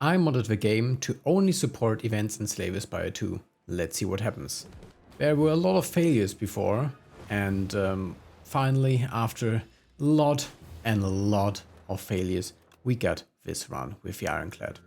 I modded the game to only support events in Slay The Spire 2. Let's see what happens. There were a lot of failures before, and finally, after a lot of failures, we got this run with the Ironclad.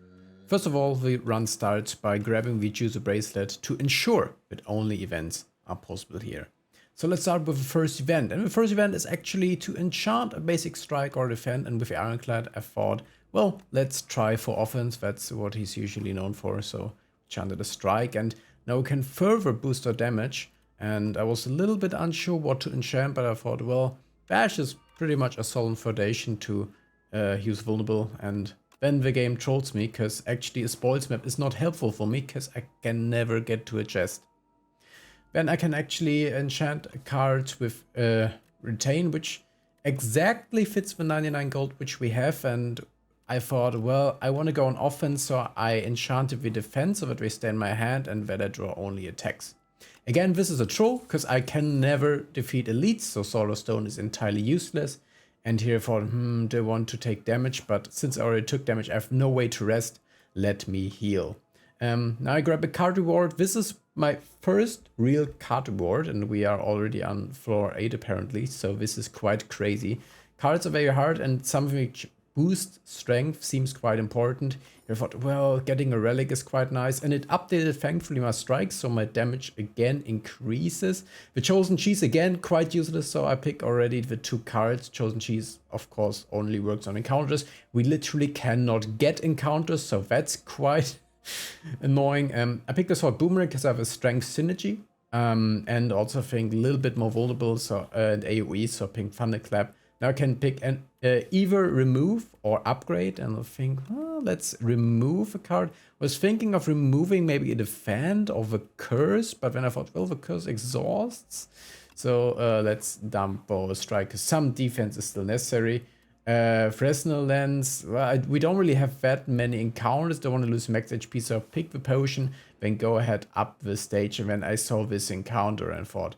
First of all, the run starts by grabbing the Juzu Bracelet to ensure that only events are possible here. So let's start with the first event, and the first event is actually to enchant a basic strike or defend, and with the Ironclad I thought, well, let's try for offense, that's what he's usually known for, so enchanted a strike, and now we can further boost our damage, and I was a little bit unsure what to enchant, but I thought, well, Bash is pretty much a solid foundation to use vulnerable, and then the game trolls me, because actually a spoils map is not helpful for me, because I can never get to a chest. Then I can actually enchant cards with Retain, which exactly fits the 99 gold which we have, and I thought, well, I want to go on offense, so I enchanted the defense so that they stay in my hand and that I draw only attacks. Again, this is a troll, because I can never defeat elites, so Sword of Stone is entirely useless. And here I thought, they want to take damage, but since I already took damage, I have no way to rest. Let me heal. Now I grab a card reward. This is my first real card reward, and we are already on floor 8 apparently, so this is quite crazy. Cards are very hard, and something which boosts strength seems quite important. I thought, well, getting a relic is quite nice, and it updated thankfully my strikes, so my damage again increases. The Chosen Cheese again quite useless, so I pick already the 2 cards. Chosen Cheese of course only works on encounters. We literally cannot get encounters, so that's quite annoying. I picked the Sword Boomerang because I have a strength synergy, and also think a little bit more vulnerable, so and AoE, so pink Thunderclap. Now I can pick an either remove or upgrade, and I think, well, let's remove a card. I was thinking of removing maybe a defend or the curse, but then I thought, well, the curse exhausts, so let's dump Bow Strike, because some defense is still necessary. Fresnel Lens, well, we don't really have that many encounters, don't want to lose max HP, so I pick the potion, then go ahead up the stage, and then I saw this encounter and thought,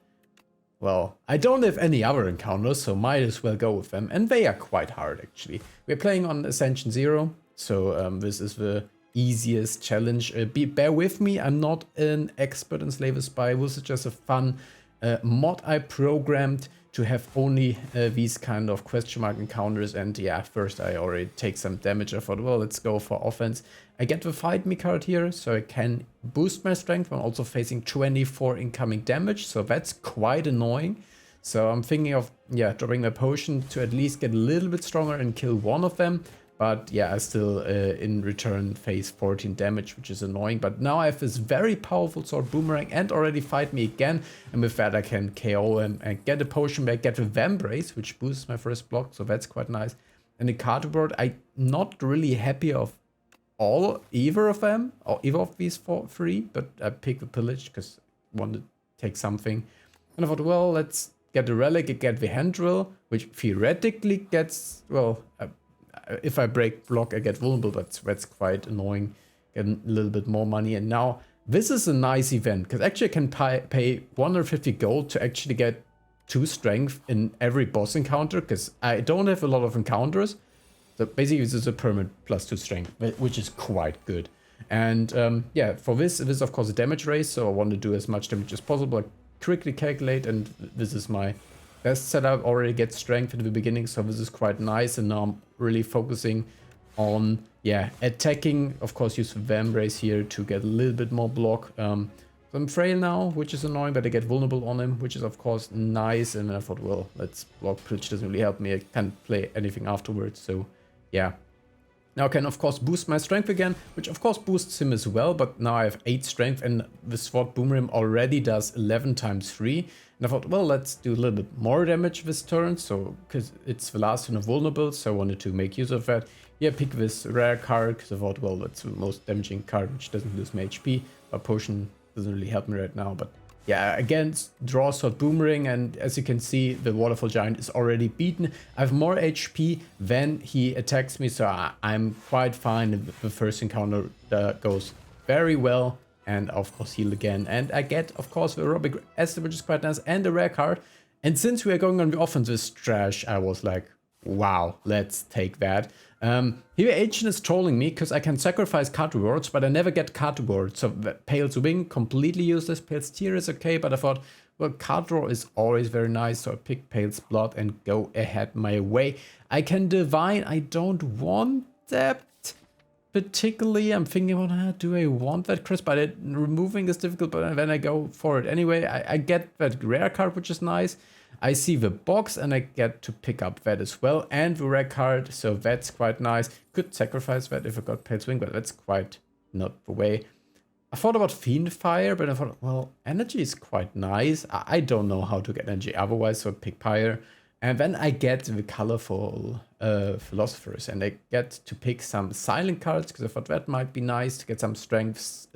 well, I don't have any other encounters, so might as well go with them, and they are quite hard actually. We're playing on Ascension 0, so this is the easiest challenge. Bear with me, I'm not an expert in Slay The Spire. This is just a fun mod I programmed to have only these kind of question mark encounters, and yeah, first I already take some damage. I thought, well, let's go for offense. I get the Fight Me card here, so I can boost my strength. I'm also facing 24 incoming damage, so that's quite annoying. So I'm thinking of, yeah, dropping my potion to at least get a little bit stronger and kill one of them. But yeah, I still in return face 14 damage, which is annoying. But now I have this very powerful Sword Boomerang and already Fight Me again. And with that I can KO him and get a potion back, get the Vambrace, which boosts my first block, so that's quite nice. And the card reward, I'm not really happy of either of them, or either of these 3, but I picked the Pillage because I wanted to take something. And I thought, well, let's get the Relic and get the Hand Drill, which theoretically gets, well, if I break block, I get vulnerable, but that's quite annoying. Get a little bit more money. And now this is a nice event, because actually I can pay 150 gold to actually get 2 strength in every boss encounter, because I don't have a lot of encounters. So basically this is a permanent plus 2 strength, which is quite good. And yeah, for this is of course a damage race, so I want to do as much damage as possible. I quickly calculate, and this is my best setup. Already get strength in the beginning, so this is quite nice, and now I'm really focusing on, yeah, attacking. Of course, use the Vambrace here to get a little bit more block. So I'm frail now, which is annoying, but I get vulnerable on him, which is of course nice. And I thought, well, let's block, which doesn't really help me. I can't play anything afterwards, so yeah. Now I can of course boost my strength again, which of course boosts him as well, but now I have 8 strength, and the Sword Boomerang already does 11 times 3. And I thought, well, let's do a little bit more damage this turn, so because it's the last turn of vulnerable, so I wanted to make use of that. Yeah, pick this rare card, because I thought, well, that's the most damaging card, which doesn't lose my HP. A potion doesn't really help me right now, but yeah, again, draw Sword Boomerang, and as you can see, the Waterfall Giant is already beaten. I have more HP than he attacks me, so I'm quite fine. The first encounter goes very well, and of course heal again. And I get, of course, the Aerobic Acid, which is quite nice, and the rare card. And since we are going on the offensive trash, I was like, Wow, let's take that. Here Agent is trolling me because I can sacrifice card rewards, but I never get card rewards. So Pale's Wing, completely useless. Pale's Tear is okay, but I thought, well, card draw is always very nice. So I pick Pale's Blood and go ahead my way. I can Divine. I don't want that particularly. I'm thinking about, do I want that crisp? But removing is difficult, but then I go for it anyway. I get that rare card, which is nice. I see the box and I get to pick up that as well, and the rare card, so that's quite nice. Could sacrifice that if I got Pale's Wing, but that's quite not the way. I thought about Fiend Fire, but I thought, well, energy is quite nice. I don't know how to get energy otherwise, so I pick Pyre. And then I get the colorful Philosophers, and I get to pick some silent cards, because I thought that might be nice to get some strength,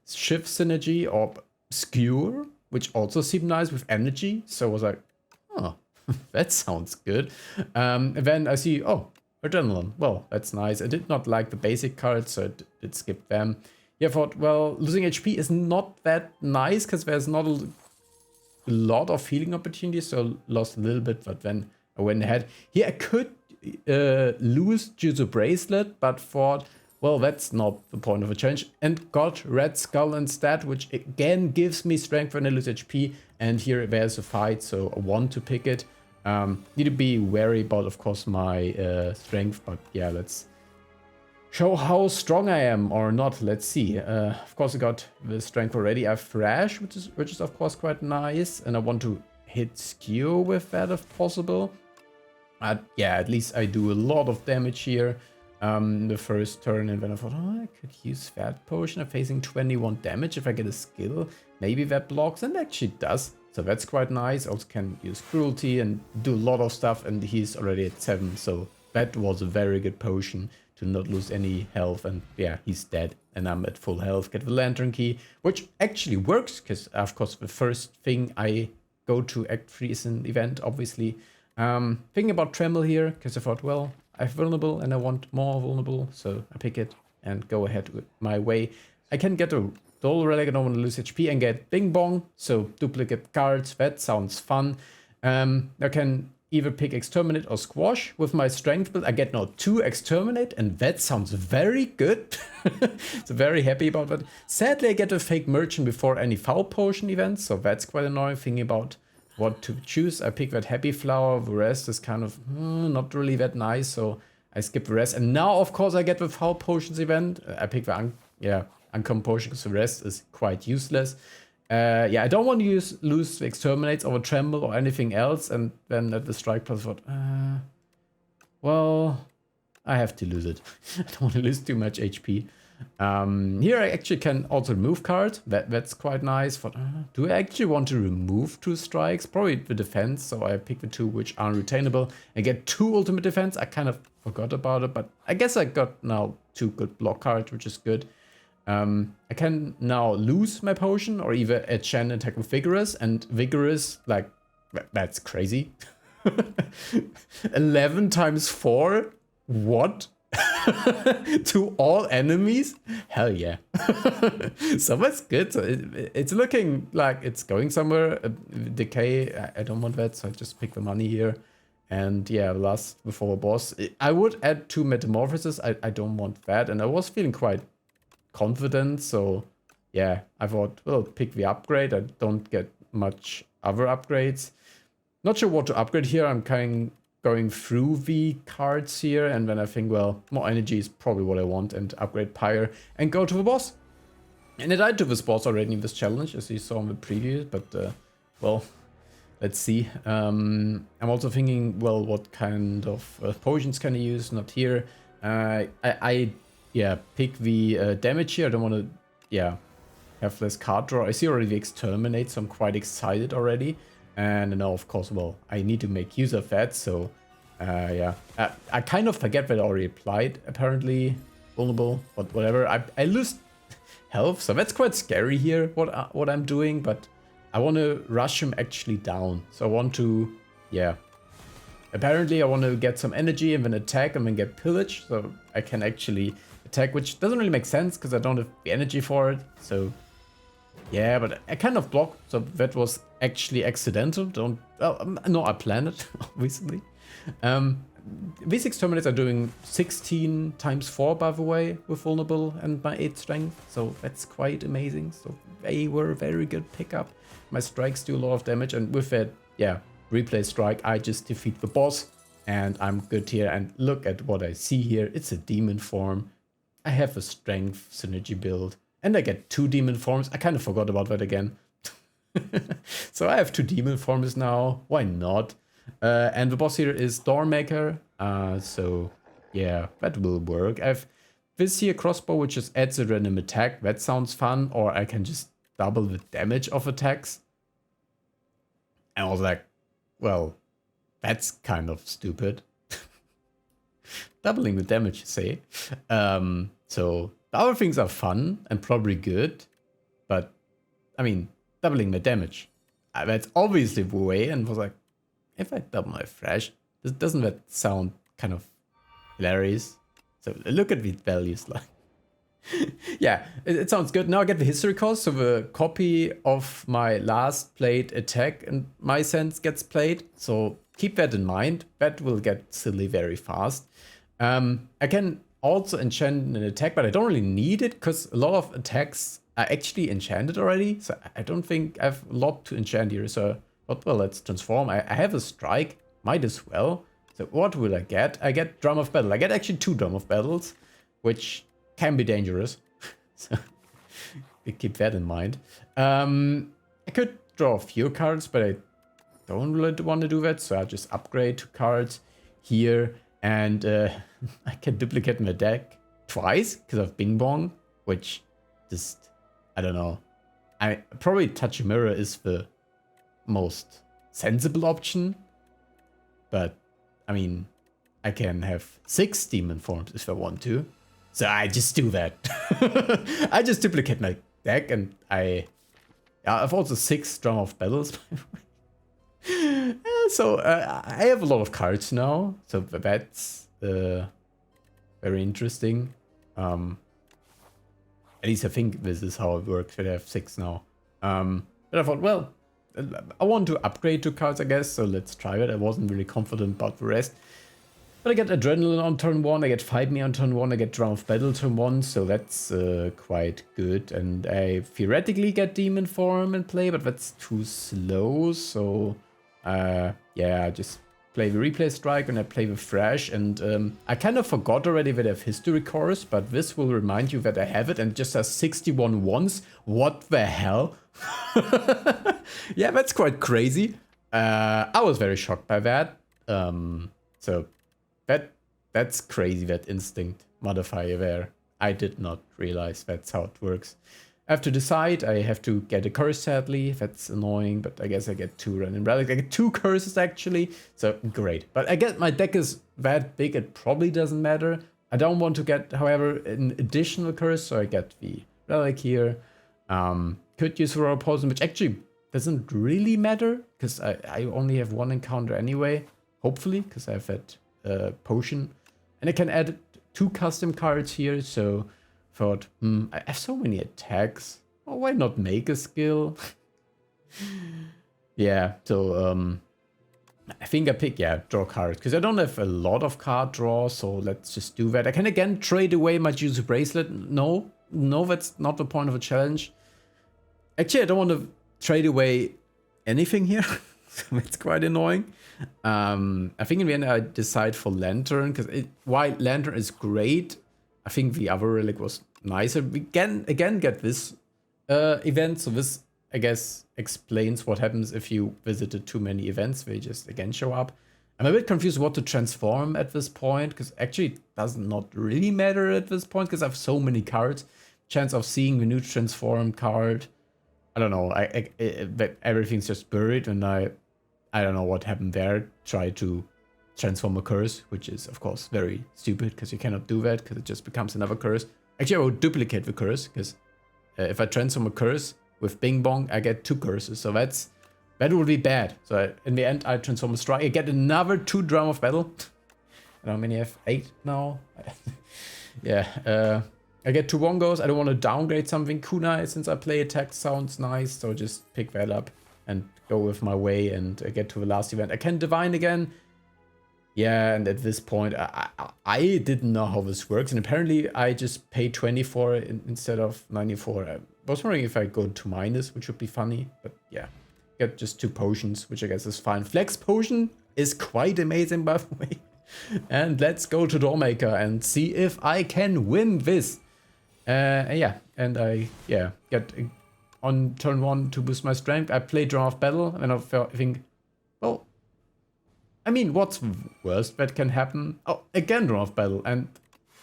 shift synergy, or skewer, which also seemed nice with energy. So I was like, oh, that sounds good. And then I see, oh, Adrenaline. Well, that's nice. I did not like the basic cards, so I did skip them. Yeah, I thought, well, losing HP is not that nice because there's not a lot of healing opportunities, so lost a little bit, but then I went ahead. Here I could lose Juzu Bracelet, but thought, well, that's not the point of a change, and got Red Skull instead, which again gives me strength when I lose HP, and here there's a fight, so I want to pick it. Need to be wary about, of course, my strength, but yeah, let's show how strong I am or not. Let's see. Of course, I got the strength already. I have Thrash, which is of course quite nice, and I want to hit Skew with that if possible. Yeah, at least I do a lot of damage here. The first turn, and then I thought, oh, I could use that potion. I'm facing 21 damage if I get a skill. Maybe that blocks, and actually does. So that's quite nice. Also can use Cruelty and do a lot of stuff, and he's already at 7. So that was a very good potion to not lose any health. And yeah, he's dead, and I'm at full health. Get the Lantern Key, which actually works, because of course the first thing I go to Act 3 is an event, obviously. Thinking about Tremble here, because I thought, well, I have vulnerable and I want more vulnerable, so I pick it and go ahead with my way. I can get a Dull Relic, I don't want to lose HP, and get Bing Bong, so duplicate cards, that sounds fun. I can either pick Exterminate or Squash. With my strength build, I get now 2 Exterminate, and that sounds very good. So very happy about that. Sadly, I get a Fake Merchant before any Foul Potion events, so that's quite annoying. Thinking about what to choose, I pick that Happy Flower. The rest is kind of not really that nice, so I skip the rest. And now, of course, I get the Foul Potions event. I pick the Uncommon Potion because the rest is quite useless. Yeah, I don't want to lose the Exterminates or Tremble or anything else. And then at the Strike Plus, I thought, well, I have to lose it. I don't want to lose too much HP. Here I actually can also remove cards. That's quite nice. But, do I actually want to remove 2 strikes? Probably the defense. So I pick the 2 which are retainable. I get 2 ultimate defense. I kind of forgot about it, but I guess I got now 2 good block cards, which is good. I can now lose my potion or either enchant attack with Vigorous, and Vigorous, like, that's crazy. 11 times 4? What? To all enemies? Hell yeah. So that's good. So it's looking like it's going somewhere. Decay, I don't want that, so I just pick the money here. And yeah, last before a boss. I would add 2 Metamorphosis. I don't want that. And I was feeling quite confident. So yeah, I thought, well, pick the upgrade. I don't get much other upgrades. Not sure what to upgrade here. I'm going through the cards here, and then I think, well, more energy is probably what I want, and upgrade Pyre and go to the boss. And I died to this boss already in this challenge, as you saw in the preview, but well, let's see. I'm also thinking, well, what kind of potions can I use? Not here. Yeah, pick the damage here. I don't want to, yeah, have less card draw. I see already the Exterminate, so I'm quite excited already. And now, of course, well, I need to make use of that, so yeah. I kind of forget that I already applied, apparently. Vulnerable, but whatever. I lose health, so that's quite scary here, what I'm doing, but I want to rush him actually down. So I want to, yeah. Apparently, I want to get some energy and then attack and then get pillage, so I can actually attack, which doesn't really make sense because I don't have the energy for it, so... Yeah, but I kind of blocked, so that was actually accidental. No, I planned it, obviously. V6 Terminates are doing 16 times 4, by the way, with vulnerable and my 8 strength, so that's quite amazing. So they were a very good pickup. My strikes do a lot of damage, and with that, yeah, replay strike, I just defeat the boss, and I'm good here. And look at what I see here. It's a demon form. I have a strength synergy build, and I get 2 demon forms. I kind of forgot about that again. So I have 2 demon forms now. Why not? And the boss here is Stormmaker. So yeah, that will work. I have this here crossbow, which just adds a random attack. That sounds fun. Or I can just double the damage of attacks. And I was like, well, that's kind of stupid. Doubling the damage, you say. So the other things are fun and probably good. But, I mean, doubling the damage. That's obviously the way. And was like, if I double my thrash, doesn't that sound kind of hilarious? So look at these values. Like, yeah, it sounds good. Now I get the history cost. So the copy of my last played attack in my sense gets played. So keep that in mind. That will get silly very fast. I can also enchant an attack, but I don't really need it because a lot of attacks are actually enchanted already. So I don't think I have a lot to enchant here. So, well, let's transform. I have a strike. Might as well. So what will I get? I get Drum of Battle. I get actually 2 Drum of Battles, which can be dangerous. So keep that in mind. I could draw a few cards, but I don't really want to do that. So I'll just upgrade 2 cards here. And I can duplicate my deck twice because of Bing Bong, which just, I don't know. I probably Touch a Mirror is the most sensible option. But, I mean, I can have 6 demon forms if I want to. So I just do that. I just duplicate my deck, and I've also 6 Drum of Battles. So I have a lot of cards now. So that's very interesting. At least I think this is how it works. That I have 6 now. But I thought, well, I want to upgrade 2 cards, I guess. So let's try it. I wasn't really confident about the rest. But I get Adrenaline on turn 1, I get Fight Me on turn 1, I get Drum of Battle turn 1, so that's quite good. And I theoretically get Demon Form in play, but that's too slow, so yeah, I just play the Replay Strike and I play the Thrash. And I kind of forgot already that I have History Course, but this will remind you that I have it, and it just has 61 once. What the hell? Yeah, that's quite crazy. I was very shocked by that. So that's crazy, that instinct modifier there. I did not realize that's how it works. I have to decide. I have to get a curse, sadly. That's annoying, but I guess I get 2 random relics. I get 2 curses, actually. So, great. But I guess my deck is that big, it probably doesn't matter. I don't want to get, however, an additional curse, so I get the relic here. Could use Aurora Poison, which actually doesn't really matter, because I only have 1 encounter anyway. Hopefully, because I have that potion. And I can add 2 custom cards here, so thought, I have so many attacks. Oh, why not make a skill? Yeah, so I think I pick, draw cards, because I don't have a lot of card draw, so let's just do that. I can again trade away my Juzu Bracelet. No, that's not the point of a challenge. Actually, I don't want to trade away anything here. So it's quite annoying. I think in the end I decide for Lantern, because while Lantern is great, I think the other relic was nicer. We can again get this event, so this, I guess, explains what happens if you visited too many events. They just again show up. I'm a bit confused what to transform at this point, because actually it does not really matter at this point, because I have so many cards. Chance of seeing the new transform card, I don't know. Everything's just buried, and I don't know what happened there. Try to transform a curse, which is of course very stupid, because you cannot do that, because it just becomes another curse. Actually, I would duplicate the curse, because if I transform a curse with Bing Bong, I get 2 curses. So that would be bad. So in the end, I transform a strike. I get another 2 Drum of Battle. And how many I have? 8 now. Yeah. I get 2 Wongos. I don't want to downgrade something. Kunai, since I play attack, sounds nice. So just pick that up and go with my way and get to the last event. I can Divine again. Yeah, and at this point, I didn't know how this works, and apparently I just paid 24 instead of 94. I was wondering if I go to minus, which would be funny, but yeah. Get just 2 potions, which I guess is fine. Flex potion is quite amazing, by the way. And let's go to Doormaker and see if I can win this. Yeah, and I get on turn 1 to boost my strength. I play Draw of Battle, and I think, well, I mean, what's worst that can happen? Oh, again Draw of Battle, and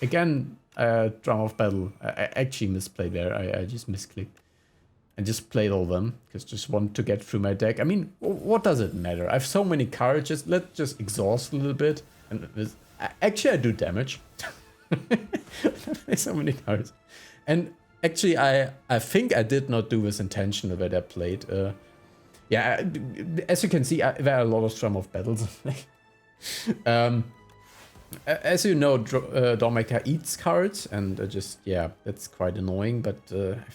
again Draw of Battle. I actually misplayed there. I just misclicked. And just played all of them, because just want to get through my deck. I mean, what does it matter? I have so many cards, let's just exhaust a little bit. And actually I do damage. So many cards. And actually I think I did not do this intentional that I played. Yeah, as you can see, there are a lot of Strum of Battles. As you know, Doormaker eats cards, and yeah, that's quite annoying. But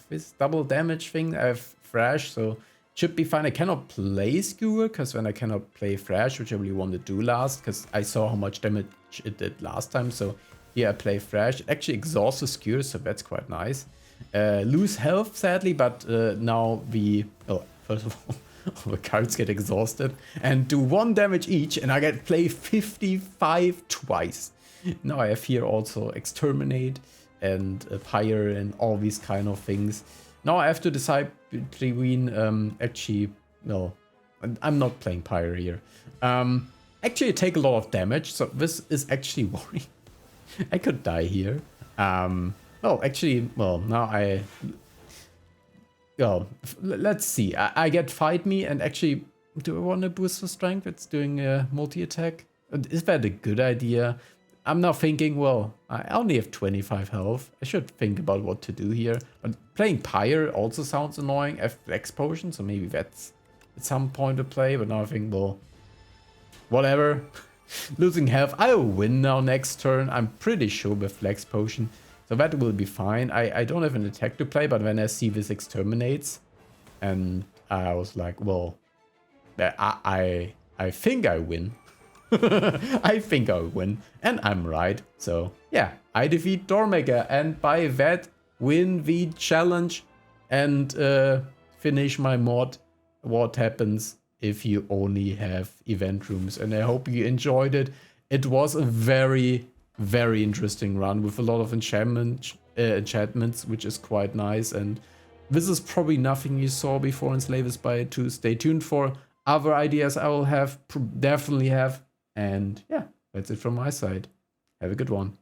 this double damage thing, I have Thrash, so it should be fine. I cannot play Skewer, because when I cannot play Thrash, which I really wanted to do last, because I saw how much damage it did last time. So here I play Thrash. It actually exhausts the Skewer, so that's quite nice. Lose health, sadly, but now first of all, all the cards get exhausted and do 1 damage each, and I get play 55 twice. Now I have here also Exterminate and Pyre and all these kind of things. Now I have to decide between actually, no, I'm not playing Pyre here. Actually I take a lot of damage, so this is actually worrying. I could die here. Now let's see. I get Fight Me, and actually, do I want to boost the strength? It's doing a multi-attack. Is that a good idea? I'm now thinking, well, I only have 25 health. I should think about what to do here. But playing Pyre also sounds annoying. I have Flex Potion, so maybe that's at some point to play. But now I think, well, whatever. Losing health. I'll win now next turn. I'm pretty sure with Flex Potion. So that will be fine. I don't have an attack to play, but when I see this Exterminates, and I was like, well, I think I win. I think I win, and I'm right. So yeah, I defeat Doormaker, and by that win the challenge and finish my mod. What happens if you only have event rooms? And I hope you enjoyed it. It was a very interesting run with a lot of enchantments, which is quite nice. And this is probably nothing you saw before in Slay The Spire 2. Stay tuned for other ideas I will definitely have. And yeah, that's it from my side. Have a good one.